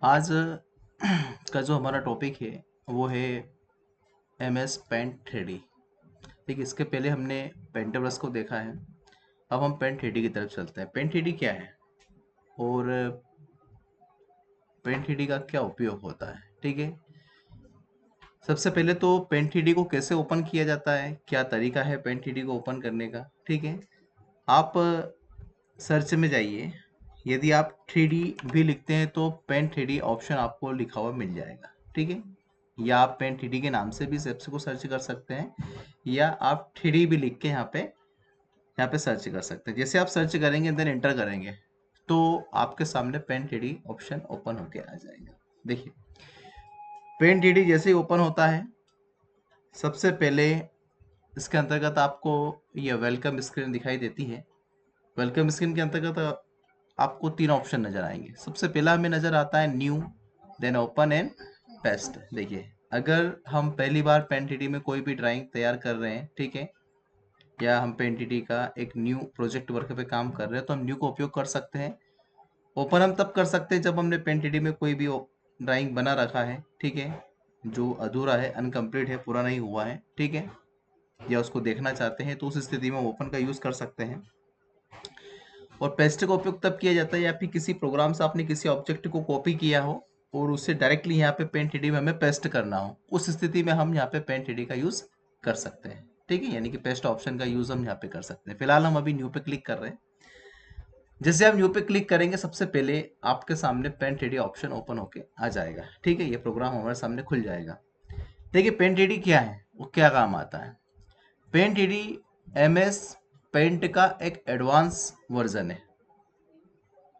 आज का जो हमारा टॉपिक है वो है MS पेंट 3D। ठीक है, इसके पहले हमने पेंटाब्रश को देखा है। अब हम पेंट 3D की तरफ चलते हैं। पेंट 3D क्या है और पेंट 3D का क्या उपयोग होता है। ठीक है, सबसे पहले तो पेंट 3D को कैसे ओपन किया जाता है, क्या तरीका है पेंट 3D को ओपन करने का। ठीक है, आप सर्च में जाइए। यदि आप 3D भी लिखते हैं तो पेंट 3D ऑप्शन आपको लिखा हुआ मिल जाएगा। ठीक है, या आप पेंट 3D के नाम से भी इस ऐप्स को सर्च कर सकते हैं, या आप 3D भी लिख के यहाँ पे सर्च कर सकते हैं। जैसे आप सर्च करेंगे देन एंटर करेंगे तो आपके सामने पेंट 3D ऑप्शन ओपन होके आ जाएगा। देखिए, पेंट 3D जैसे ही ओपन होता है, सबसे पहले इसके अंतर्गत आपको ये वेलकम स्क्रीन दिखाई देती है। वेलकम स्क्रीन के अंतर्गत आपको तीन ऑप्शन नजर आएंगे। सबसे पहला हमें नजर आता है new, then open and paste. देखिए, अगर हम पहली बार पेंटिटी में कोई भी ड्राइंग तैयार कर रहे हैं, ठीक है, या हम पेंटिटी का एक न्यू प्रोजेक्ट वर्क पे काम कर रहे हैं तो हम न्यू का उपयोग कर सकते हैं। ओपन हम तब कर सकते हैं जब हमने पेंटिटी में कोई भी ड्राइंग बना रखा है, ठीक है, जो अधूरा है, अनकम्प्लीट है, पूरा नहीं हुआ है, ठीक है, या उसको देखना चाहते हैं तो उस स्थिति में ओपन का यूज कर सकते हैं। और पेस्ट का उपयोग तब किया जाता है या फिर किसी प्रोग्राम से आपने किसी ऑब्जेक्ट को कॉपी किया हो और उसे डायरेक्टली यहाँ पे पेंट 3D में हमें पेस्ट करना हो, उस स्थिति में हम यहाँ पे पेंट 3D का यूज कर सकते हैं। ठीक है, यानी कि पेस्ट ऑप्शन का यूज हम यहाँ पे कर सकते हैं। फिलहाल हम अभी न्यू पे क्लिक कर रहे हैं। जैसे आप न्यू पे क्लिक करेंगे, सबसे पहले आपके सामने पेंट 3D ऑप्शन ओपन होके आ जाएगा। ठीक है, ये प्रोग्राम हमारे सामने खुल जाएगा। देखिए, पेंट 3D क्या है, वो क्या काम आता है। पेंट 3D MS पेंट का एक एडवांस वर्जन है।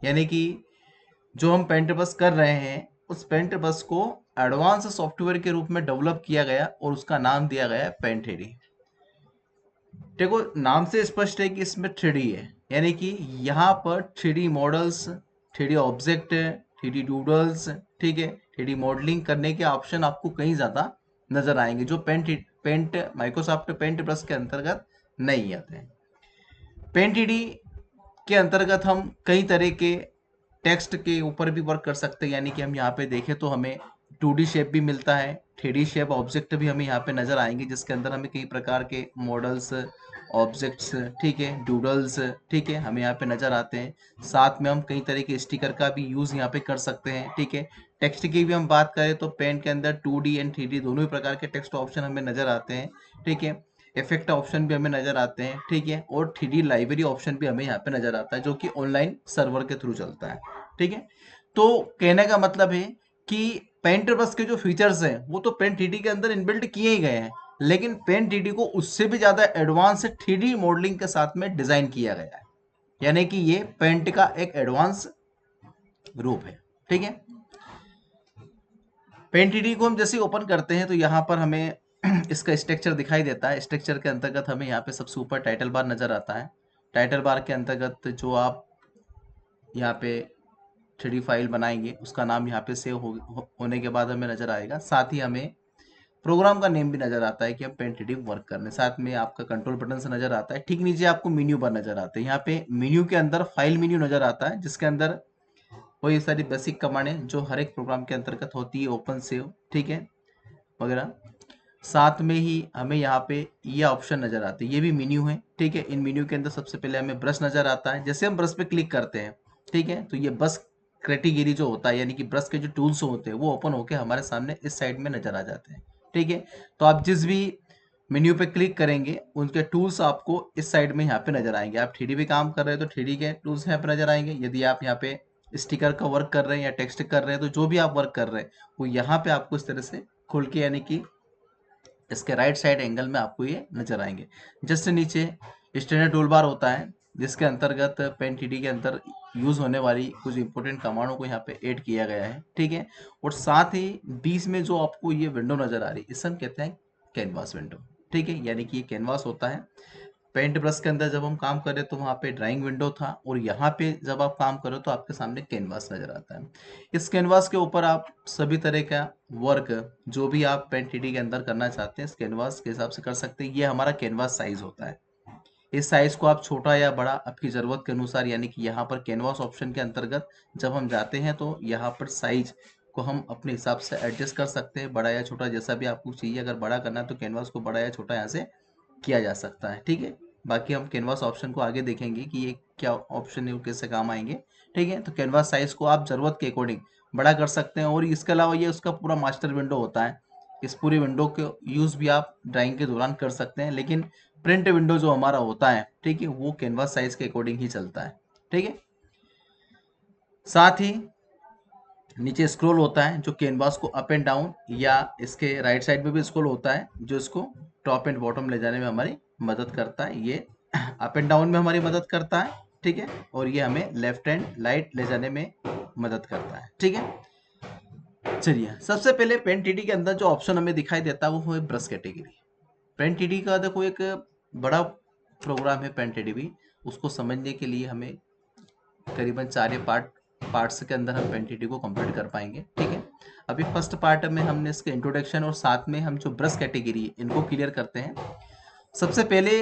यानी कि जो हम पेंट बस कर रहे हैं उस पेंट बस को एडवांस सॉफ्टवेयर के रूप में डेवलप किया गया और उसका नाम दिया गया है पेंट 3D। देखो, नाम से स्पष्ट है कि इसमें 3D है, यानी कि यहाँ पर 3D models, 3D object, 3D doodles, ठीक है, 3D मॉडलिंग करने के ऑप्शन आपको कहीं ज़्यादा नजर आएंगे जो पेंट माइक्रोसॉफ्ट पेंट प्लस के अंतर्गत नहीं आते हैं। पेंट 3D के अंतर्गत हम कई तरह के टेक्स्ट के ऊपर भी वर्क कर सकते हैं। यानी कि हम यहाँ पे देखें तो हमें 2D शेप भी मिलता है, 3D शेप ऑब्जेक्ट भी हमें यहाँ पे नजर आएंगे जिसके अंदर हमें कई प्रकार के मॉडल्स, ऑब्जेक्ट्स, ठीक है, डूडल्स, ठीक है, हमें यहाँ पे नजर आते हैं। साथ में हम कई तरह के स्टिकर का भी यूज यहाँ पे कर सकते हैं। ठीक है, टेक्स्ट की भी हम बात करें तो पेंट के अंदर 2D एंड 3D दोनों ही प्रकार के टेक्स्ट ऑप्शन हमें नजर आते हैं। ठीक है, इफेक्ट ऑप्शन भी हमें नजर आते हैं। ठीक है, और 3D लाइब्रेरी ऑप्शन भी हमें यहाँ पे नजर आता है जो कि ऑनलाइन सर्वर के थ्रू चलता है। ठीक है, तो कहने का मतलब है कि पेंट बस के जो फीचर्स हैं वो तो पेंट 3D के अंदर इनबिल्ट किए ही गए हैं, लेकिन पेंट 3D को उससे भी ज्यादा एडवांस 3D मॉडलिंग के साथ में डिजाइन किया गया है। यानी कि ये पेंट का एक एडवांस रूप है। ठीक है, पेंट 3D को हम जैसे ओपन करते हैं तो यहाँ पर हमें इसका स्ट्रक्चर दिखाई देता है। स्ट्रक्चर के अंतर्गत हमें यहाँ पे सबसे ऊपर टाइटल बार नजर आता है। टाइटल बार के अंतर्गत जो आप यहाँ पे 3D फाइल बनाएंगे उसका नाम यहाँ पे सेव होने के बाद हमें नजर आएगा। साथ ही हमें प्रोग्राम का नेम भी नजर आता है कि हम पेंट 3D वर्क करने। साथ में आपका कंट्रोल बटन से नजर आता है। ठीक नीचे आपको मेन्यू बार नजर आता है। यहाँ पे मेन्यू के अंदर फाइल मेन्यू नजर आता है जिसके अंदर वही सारी बेसिक कमांडें जो हर एक प्रोग्राम के अंतर्गत होती है, ओपन, सेव, ठीक है, वगैरह। साथ में ही हमें यहाँ पे ये ऑप्शन नजर आते हैं, ये भी मेन्यू है। ठीक है, इन मेन्यू के अंदर सबसे पहले हमें ब्रश नजर आता है। जैसे हम ब्रश पे क्लिक करते हैं, ठीक है, तो ये ब्रश कैटेगरी जो होता है, यानी कि ब्रश के जो टूल्स होते हैं वो ओपन होकर हमारे सामने इस साइड में नजर आ जाते हैं। ठीक है, तो आप जिस भी मेन्यू पे क्लिक करेंगे उनके टूल्स आपको इस साइड में यहाँ पे नजर आएंगे। आप 3D पे काम कर रहे हैं तो 3D के टूल्स यहाँ पे नजर आएंगे। यदि आप यहाँ पे स्टिकर का वर्क कर रहे हैं या टेक्स्ट कर रहे हैं तो जो भी आप वर्क कर रहे हैं वो यहाँ पे आपको इस तरह से खुल के, यानी कि इसके राइट साइड एंगल में आपको ये नजर आएंगे। जस्ट नीचे स्टैंडर्ड टूल बार होता है जिसके अंतर्गत पेंट 3D के अंदर यूज होने वाली कुछ इंपॉर्टेंट कमांडों को यहाँ पे ऐड किया गया है। ठीक है, और साथ ही बीच में जो आपको ये विंडो नजर आ रही है इसे हम कहते हैं कैनवास विंडो। ठीक है, यानी कि ये कैनवास होता है। पेंट ब्रश के अंदर जब हम काम करें तो वहाँ पे ड्राइंग विंडो था और यहाँ पे जब आप काम करो तो आपके सामने कैनवास नजर आता है। इस कैनवास के ऊपर आप सभी तरह का वर्क जो भी आप पेंट 3D के अंदर करना चाहते हैं इस कैनवास के हिसाब से कर सकते हैं। ये हमारा कैनवास साइज होता है। इस साइज को आप छोटा या बड़ा आपकी ज़रूरत के अनुसार, यानी कि यहाँ पर कैनवास ऑप्शन के अंतर्गत जब हम जाते हैं तो यहाँ पर साइज को हम अपने हिसाब से एडजस्ट कर सकते हैं, बड़ा या छोटा जैसा भी आपको चाहिए। अगर बड़ा करना है तो कैनवास को बड़ा या छोटा यहाँ से किया जा सकता है, ठीक है। बाकी हम कैनवास ऑप्शन को आगे देखेंगे कि ये क्या ऑप्शन है, वो कैसे काम आएंगे, ठीक है। तो कैनवास साइज को आप ज़रूरत के अकॉर्डिंग बड़ा कर सकते हैं। और इसके अलावा ये उसका पूरा मास्टर विंडो होता है, इस पूरी विंडो के यूज़ भी आप ड्राइंग के दौरान कर सकते हैं, लेकिन प्रिंट विंडो जो हमारा होता है, ठीक है, वो कैनवास साइज के अकॉर्डिंग ही चलता है, ठीक है। साथ ही नीचे स्क्रॉल होता है जो कैनवास को अप एंड डाउन या इसके राइट साइड में भी स्क्रॉल होता है जो इसको टॉप एंड बॉटम ले जाने में हमारी मदद करता है। ये अप एंड डाउन में हमारी मदद करता है, ठीक है, और ये हमें लेफ्ट एंड राइट ले जाने में मदद करता है, ठीक है। चलिए, सबसे पहले पेंटिडी के अंदर जो ऑप्शन हमें दिखाई देता है वो है ब्रश कैटेगरी। पेंटिडी का देखो एक बड़ा प्रोग्राम है पेंटिडी भी, उसको समझने के लिए हमें करीबन 4 पार्ट्स के अंदर हम पेंटिडी को कंप्लीट कर पाएंगे, ठीक है। अभी फर्स्ट पार्ट में हमने इसके इंट्रोडक्शन और साथ में हम जो ब्रश कैटेगरी इनको क्लियर करते हैं। सबसे पहले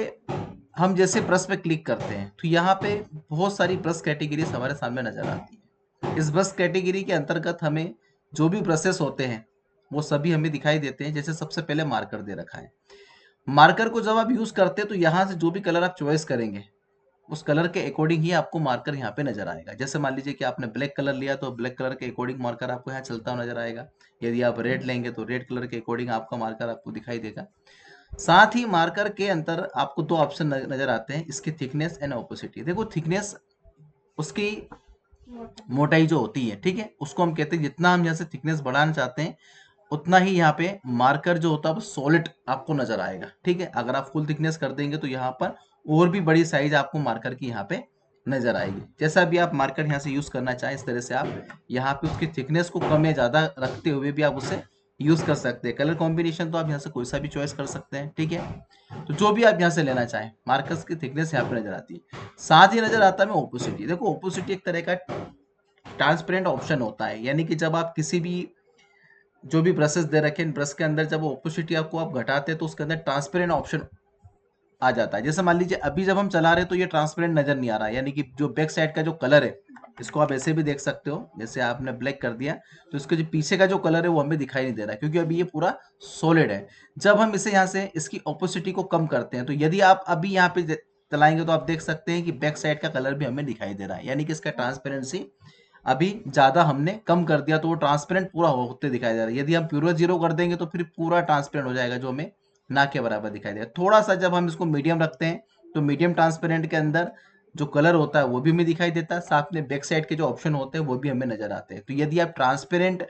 हम जैसे ब्रश पे क्लिक करते हैं तो यहाँ पे बहुत सारी ब्रश कैटेगरीज हमारे सामने नजर आती है। इस ब्रश कैटेगरी के अंतर्गत हमें जो भी ब्रशेस होते हैं वो सभी हमें दिखाई देते हैं। जैसे सबसे पहले मार्कर दे रखा है। मार्कर को जब आप यूज करते हैं तो यहाँ से जो भी कलर आप चॉइस करेंगे उस कलर के अकॉर्डिंग ही आपको मार्कर यहाँ पे नजर आएगा। जैसे मान लीजिए कि आपने ब्लैक कलर लिया तो ब्लैक कलर के अकॉर्डिंग मार्कर आपको यहाँ चलता हुआ नजर आएगा। यदि आप रेड लेंगे तो रेड कलर के अकॉर्डिंग आपका मार्कर आपको दिखाई देगा। साथ ही मार्कर के अंदर आपको 2 ऑप्शन नजर आते हैं, इसकी थिकनेस एंड ओपेसिटी। देखो थिकनेस उसकी मोटाई जो होती है, ठीक है, उसको हम कहते हैं जितना हम यहाँ से थिकनेस बढ़ाना चाहते हैं उतना ही यहाँ पे मार्कर जो होता है वो सॉलिड आपको नजर आएगा, ठीक है। अगर आप फुल थिकनेस कर देंगे तो यहाँ पर और भी बड़ी साइज आपको मार्कर की यहाँ पे नजर आएगी। जैसा भी आप मार्कर यहाँ से यूज करना चाहें इस तरह से आप यहाँ पे उसकी थिकनेस को कम या ज्यादा रखते हुए भी आप उसे यूज कर सकते हैं। कलर कॉम्बिनेशन तो आप यहाँ से कोई सा भी चॉइस कर सकते हैं, ठीक है। तो जो भी आप यहाँ से लेना चाहें, मार्कर्स की थिकनेस यहाँ पे नजर आती है। साथ ही नजर आता है ओपेसिटी। देखो ओपेसिटी एक तरह का ट्रांसपेरेंट ऑप्शन होता है, यानी कि जब आप किसी भी जो भी ब्रशेस दे रखे हैं ब्रश के अंदर जब ओपेसिटी आपको आप घटाते हैं तो उसके अंदर ट्रांसपेरेंट ऑप्शन आ जाता है। जैसे मान लीजिए अभी जब हम चला रहे हैं तो ये ट्रांसपेरेंट नजर नहीं आ रहा है, यानी कि जो बैक साइड का जो कलर है इसको आप ऐसे भी देख सकते हो। जैसे आपने ब्लैक कर दिया तो इसके जो पीछे का जो कलर है वो हमें दिखाई नहीं दे रहा है, क्योंकि अभी ये पूरा सॉलिड है। जब हम इसे यहाँ से इसकी ओपेसिटी को कम करते हैं तो यदि आप अभी यहाँ पे चलाएंगे तो आप देख सकते हैं कि बैक साइड का कलर भी हमें दिखाई दे रहा है, यानी कि इसका ट्रांसपेरेंसी अभी ज्यादा हमने कम कर दिया तो वो ट्रांसपेरेंट पूरा होते दिखाई दे रहा है। यदि हम प्योर 0 कर देंगे तो फिर पूरा ट्रांसपेरेंट हो जाएगा जो हमें ना के बराबर दिखाई देगा। थोड़ा सा जब हम इसको मीडियम रखते हैं तो मीडियम ट्रांसपेरेंट के अंदर जो कलर होता है वो भी हमें दिखाई देता है, साथ में बैक साइड के जो ऑप्शन होते हैं वो भी हमें नजर आते हैं। तो यदि आप ट्रांसपेरेंट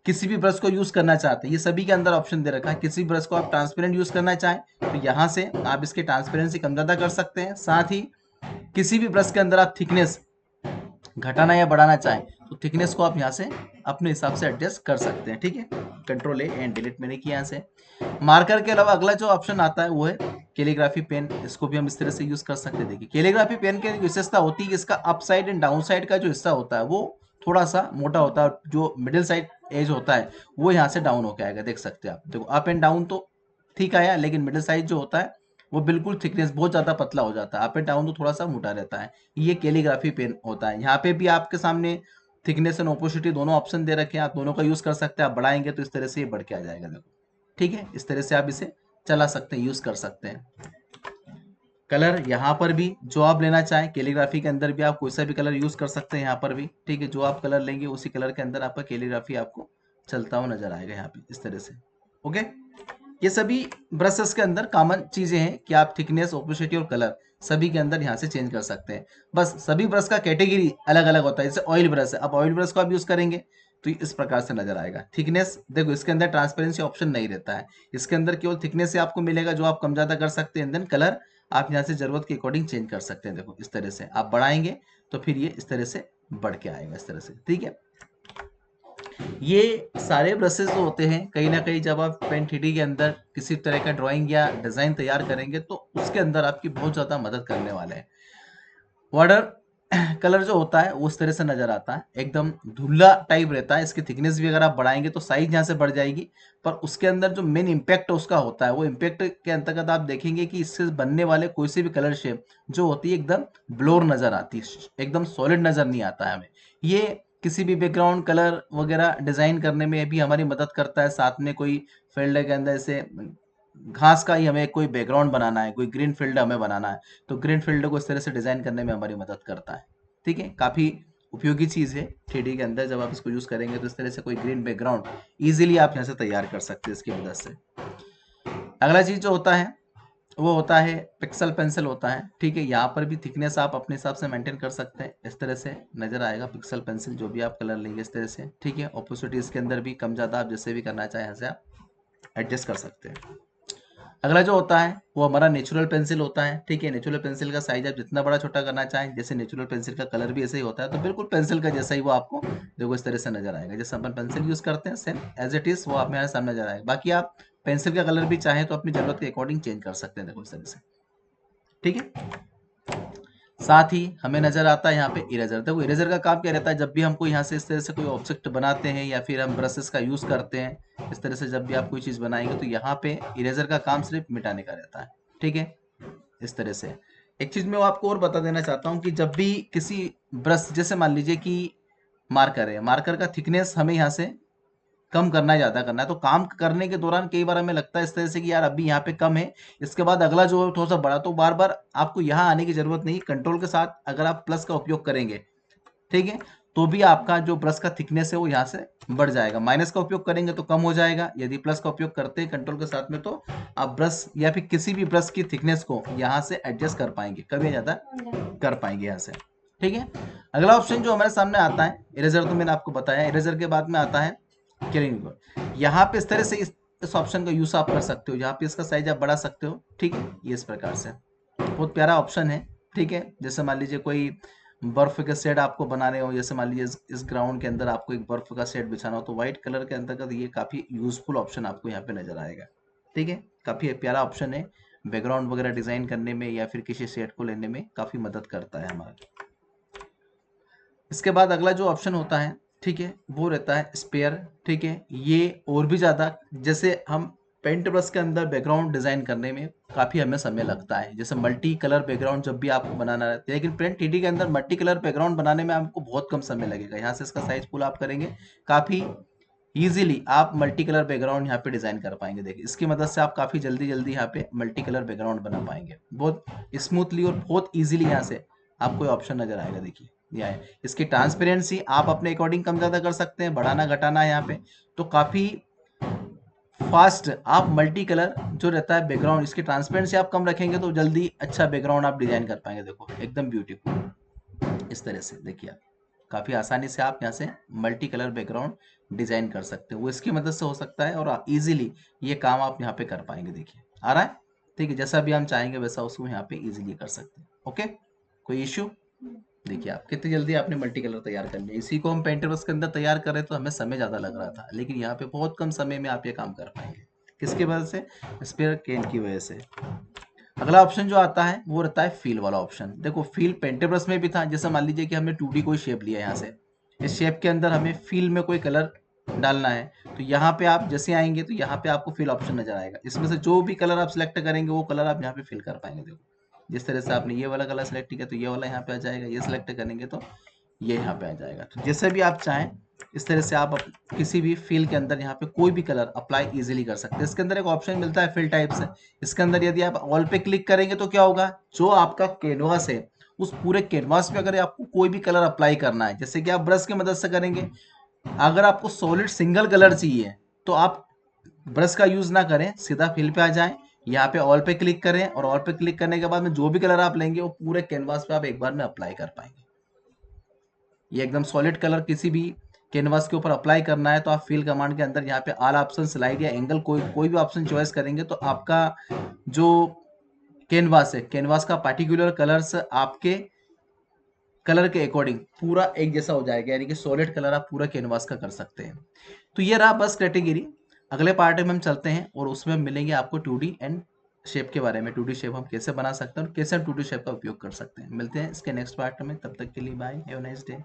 किसी भी ब्रश को यूज करना चाहते हैं, ये सभी के अंदर ऑप्शन दे रखा है, किसी ब्रश को आप ट्रांसपेरेंट यूज करना चाहें तो यहाँ से आप इसकी ट्रांसपेरेंसी कम ज्यादा कर सकते हैं। साथ ही किसी भी ब्रश के अंदर आप थिकनेस घटाना या बढ़ाना चाहें तो थिकनेस को आप यहाँ से अपने हिसाब से एडजस्ट कर सकते हैं, ठीक है। कंट्रोल ए एंड डिलीट मैंने किया यहाँ से। मार्कर के अलावा अगला जो ऑप्शन आता है वो है कैलीग्राफी पेन। इसको भी हम इस तरह से यूज कर सकते हैं। देखिए कैलीग्राफी पेन की विशेषता होती है कि इसका up side and down side का जो हिस्सा होता है वो थोड़ा सा मोटा होता है, जो मिडिल साइड एज होता है वो यहाँ से डाउन होकर आएगा। देख सकते हैं आप, देखो अप एंड डाउन तो ठीक आया, लेकिन मिडिल साइड जो होता है वो बिल्कुल थिकनेस बहुत ज्यादा पतला हो जाता है। अप एंड डाउन तो थोड़ा सा मोटा रहता है। ये कैलीग्राफी पेन होता है। यहाँ पे भी आपके सामने थिकनेस एंड ओपेसिटी दोनों ऑप्शन दे रखे हैं, आप दोनों का यूज कर सकते हैं। आप बढ़ाएंगे तो इस तरह से ये बढ़ के आ जाएगा, देखो, ठीक है। इस तरह से आप इसे चला सकते हैं, यूज कर सकते हैं। कलर यहाँ पर भी जो आप लेना चाहें, कैलीग्राफी के अंदर भी आप कोई सा भी कलर यूज कर सकते हैं यहाँ पर भी, ठीक है। जो आप कलर लेंगे उसी कलर के अंदर आपका कैलीग्राफी आपको चलता हुआ नजर आएगा यहाँ पे इस तरह से, ओके। ये सभी ब्रशेस के अंदर कॉमन चीजें हैं कि आप थिकनेस, ओपेसिटी और कलर सभी के अंदर यहाँ से चेंज कर सकते हैं। बस सभी ब्रश का कैटेगरी अलग अलग होता है। जैसे ऑयल ब्रश है, अब ऑयल ब्रश को आप यूज करेंगे तो इस प्रकार से नजर आएगा। थिकनेस देखो इसके अंदर ट्रांसपेरेंसी ऑप्शन नहीं रहता है, इसके अंदर केवल थिकनेस से आपको मिलेगा जो आप कम ज्यादा कर सकते हैं। देन कलर आप यहाँ से जरूरत के अकॉर्डिंग चेंज कर सकते हैं। देखो इस तरह से आप बढ़ाएंगे तो फिर ये इस तरह से बढ़ के आएगा इस तरह से, ठीक है। ये सारे ब्रशेस जो होते हैं कहीं ना कहीं जब आप पेन 3D के अंदर किसी तरह का ड्राइंग या डिजाइन तैयार करेंगे तो उसके अंदर आपकी बहुत ज्यादा मदद करने वाले हैं। वाटर कलर जो होता है वो उस तरह से नजर आता है, एकदम धुंधला टाइप रहता है। इसकी थिकनेस भी अगर आप बढ़ाएंगे तो साइज यहाँ से बढ़ जाएगी, पर उसके अंदर जो मेन इम्पैक्ट उसका होता है, वो इम्पैक्ट के अंतर्गत आप देखेंगे कि इससे बनने वाले कोई सी भी कलर शेप जो होती है एकदम ब्लोर नजर आती है, एकदम सॉलिड नजर नहीं आता है हमें। ये किसी भी बैकग्राउंड कलर वगैरह डिजाइन करने में भी हमारी मदद करता है। साथ में कोई फील्ड के अंदर से घास का ही हमें कोई बैकग्राउंड बनाना है, कोई ग्रीन फील्ड हमें बनाना है, तो ग्रीन फील्ड को इस तरह से डिजाइन करने में हमारी मदद करता है। ठीक है, काफी उपयोगी चीज है 3D के अंदर। जब आप इसको यूज करेंगे तो इस तरह से कोई ग्रीन बैकग्राउंड इजीली आप यहाँ से तैयार कर सकते हैं इसकी मदद से। अगला चीज जो होता है वो होता है पिक्सल पेंसिल होता है। ठीक है, यहाँ पर भी थिकनेस आप अपने हिसाब से मेंटेन कर सकते हैं। इस तरह से नजर आएगा पिक्सल पेंसिल, जो भी आप कलर लेंगे इस तरह से। ठीक है, ऑपोसिटी इसके अंदर भी कम ज्यादा आप जैसे भी करना चाहें यहाँ से आप एडजस्ट कर सकते हैं। अगला जो होता है वो हमारा नेचुरल पेंसिल होता है। ठीक है, नेचुरल पेंसिल का साइज आप जितना बड़ा छोटा करना चाहें, जैसे नेचुरल पेंसिल का कलर भी ऐसे ही होता है, तो बिल्कुल पेंसिल का जैसा ही वो आपको देखो इस तरह से नजर आएगा। जैसे अपन पेंसिल यूज करते हैं सेम एज इट इज वो आप मेरे सामने नजर आएगा। बाकी आप पेंसिल का कलर भी चाहें तो अपनी जरूरत के अकॉर्डिंग चेंज कर सकते हैं, देखो इस तरह से। ठीक है, साथ ही हमें नजर आता है यहाँ पे इरेजर। देखो इरेजर का काम क्या रहता है, जब भी हमको यहाँ से इस तरह से कोई ऑब्जेक्ट बनाते हैं या फिर हम ब्रशेस का यूज करते हैं, इस तरह से जब भी आप कोई चीज बनाएंगे तो यहाँ पे इरेजर का काम सिर्फ मिटाने का रहता है। ठीक है, इस तरह से। एक चीज मैं आपको और बता देना चाहता हूँ कि जब भी किसी ब्रश, जैसे मान लीजिए कि मार्कर है, मार्कर का थिकनेस हमें यहाँ से कम करना है, ज्यादा करना है, तो काम करने के दौरान कई बार हमें लगता है इस तरह से कि यार अभी यहाँ पे कम है, इसके बाद अगला जो है थोड़ा सा बड़ा, तो बार बार आपको यहाँ आने की जरूरत नहीं। कंट्रोल के साथ अगर आप प्लस का उपयोग करेंगे, ठीक है, तो भी आपका जो ब्रश का थिकनेस है वो यहाँ से बढ़ जाएगा। माइनस का उपयोग करेंगे तो कम हो जाएगा। यदि प्लस का उपयोग करते हैं कंट्रोल के साथ में, तो आप ब्रश या फिर किसी भी ब्रश की थिकनेस को यहाँ से एडजस्ट कर पाएंगे, कभी ज्यादा कर पाएंगे यहाँ से। ठीक है, अगला ऑप्शन जो हमारे सामने आता है इरेजर, तो मैंने आपको बताया। इरेजर के बाद में आता है क्लियरिंग बोर्ड। यहाँ पे इस तरह से इस ऑप्शन का यूज आप कर सकते हो, यहाँ पे इसका साइज आप बढ़ा सकते हो। ठीक है, ये इस प्रकार से बहुत प्यारा ऑप्शन है। ठीक है, जैसे मान लीजिए कोई बर्फ के सेट आपको बना रहे हो, जैसे मान लीजिए इस ग्राउंड के अंदर आपको एक बर्फ का सेट बिछाना हो, तो व्हाइट कलर के अंतर्गत ये काफी यूजफुल ऑप्शन आपको यहाँ पे नजर आएगा। ठीक है, काफी प्यारा ऑप्शन है, बैकग्राउंड वगैरह डिजाइन करने में या फिर किसी सेट को लेने में काफी मदद करता है हमारा। इसके बाद अगला जो ऑप्शन होता है, ठीक है, वो रहता है स्पेयर। ठीक है, ये और भी ज्यादा, जैसे हम पेंट ब्रश के अंदर बैकग्राउंड डिजाइन करने में काफी हमें समय लगता है, जैसे मल्टी कलर बैकग्राउंड जब भी आपको बनाना रहता है, लेकिन पेंट 3D के अंदर मल्टी कलर बैकग्राउंड बनाने में आपको बहुत कम समय लगेगा। यहाँ से इसका साइज पुल आप करेंगे, काफी इजीली आप मल्टी कलर बैकग्राउंड यहाँ पे डिजाइन कर पाएंगे। देखिए इसकी मदद से आप काफी जल्दी जल्दी यहाँ पे मल्टी कलर बैकग्राउंड बना पाएंगे, बहुत स्मूथली और बहुत इजीली। यहाँ से आपको ऑप्शन नजर आएगा, देखिए यह है। इसकी ट्रांसपेरेंसी आप अपने अकॉर्डिंग कम ज्यादा कर सकते हैं, बढ़ाना घटाना है यहाँ पे, तो काफी फास्ट आप मल्टी कलर जो रहता है बैकग्राउंड, इसकी ट्रांसपेरेंसी आप कम रखेंगे तो जल्दी अच्छा बैकग्राउंड आप डिजाइन कर पाएंगे। देखो एकदम ब्यूटीफुल इस तरह से। देखिए आप काफी आसानी से आप यहाँ से मल्टी कलर बैकग्राउंड डिजाइन कर सकते हो, वो इसकी मदद से हो सकता है, और इजीली ये काम आप यहाँ पे कर पाएंगे। देखिए आ रहा है, ठीक है, जैसा भी हम चाहेंगे वैसा उसको यहाँ पे इजीली कर सकते हैं। ओके, कोई इश्यू? देखिए आप कितनी जल्दी आपने मल्टी कलर तैयार कर लिया। इसी को हम पेंटब्रश के अंदर तैयार कर रहे तो हमें समय ज्यादा लग रहा था, लेकिन यहाँ पे बहुत कम समय में आप ये काम कर पाएंगे। किसकी वजह से? स्पेयर केन की वजह से। अगला ऑप्शन जो आता है वो रहता है फील वाला ऑप्शन। देखो फील पेंटब्रश में भी था, जैसे मान लीजिए कि हमने 2D कोई शेप लिया, यहाँ से इस शेप के अंदर हमें फील में कोई कलर डालना है, तो यहाँ पे आप जैसे आएंगे तो यहाँ पे आपको फिल ऑप्शन नजर आएगा। इसमें से जो भी कलर आप सिलेक्ट करेंगे वो कलर आप यहाँ पे फिल कर पाएंगे। देखो जिस तरह से आपने ये वाला कलर सेलेक्ट किया तो ये वाला यहाँ पे आ जाएगा, ये सिलेक्ट करेंगे तो ये यहाँ पे आ जाएगा। तो जैसे भी आप चाहें इस तरह से आप किसी भी फील के अंदर यहाँ पे कोई भी कलर अप्लाई इजीली कर सकते हैं। इसके अंदर एक ऑप्शन मिलता है फिल टाइप से, इसके अंदर यदि आप ऑल पे क्लिक करेंगे तो क्या होगा, जो आपका कैनवास है उस पूरे कैनवास पे अगर आपको कोई भी कलर अप्लाई करना है, जैसे कि आप ब्रश की मदद से करेंगे, अगर आपको सॉलिड सिंगल कलर चाहिए तो आप ब्रश का यूज ना करें, सीधा फिल पे आ जाएं, यहाँ पे ऑल पे क्लिक करें, और ऑल पे क्लिक करने के बाद में जो भी कलर आप लेंगे वो पूरे कैनवास पे आप एक बार में अप्लाई कर पाएंगे। ये एकदम सॉलिड कलर किसी भी कैनवास के ऊपर अप्लाई करना है तो आप फिल कमांड के अंदर यहाँ पे ऑल ऑप्शन, स्लाइड या एंगल, कोई भी ऑप्शन चॉइस करेंगे तो आपका जो कैनवास है, कैनवास का पार्टिकुलर कलर्स आपके कलर के अकॉर्डिंग पूरा एक जैसा हो जाएगा, यानी कि सॉलिड कलर आप पूरा कैनवास का कर सकते हैं। तो ये रहा बस कैटेगरी। अगले पार्ट में हम चलते हैं और उसमें मिलेंगे आपको 2D एंड शेप के बारे में, 2D शेप हम कैसे बना सकते हैं और कैसे हम 2D शेप का उपयोग कर सकते हैं। मिलते हैं इसके नेक्स्ट पार्ट में, तब तक के लिए bye, have a nice day.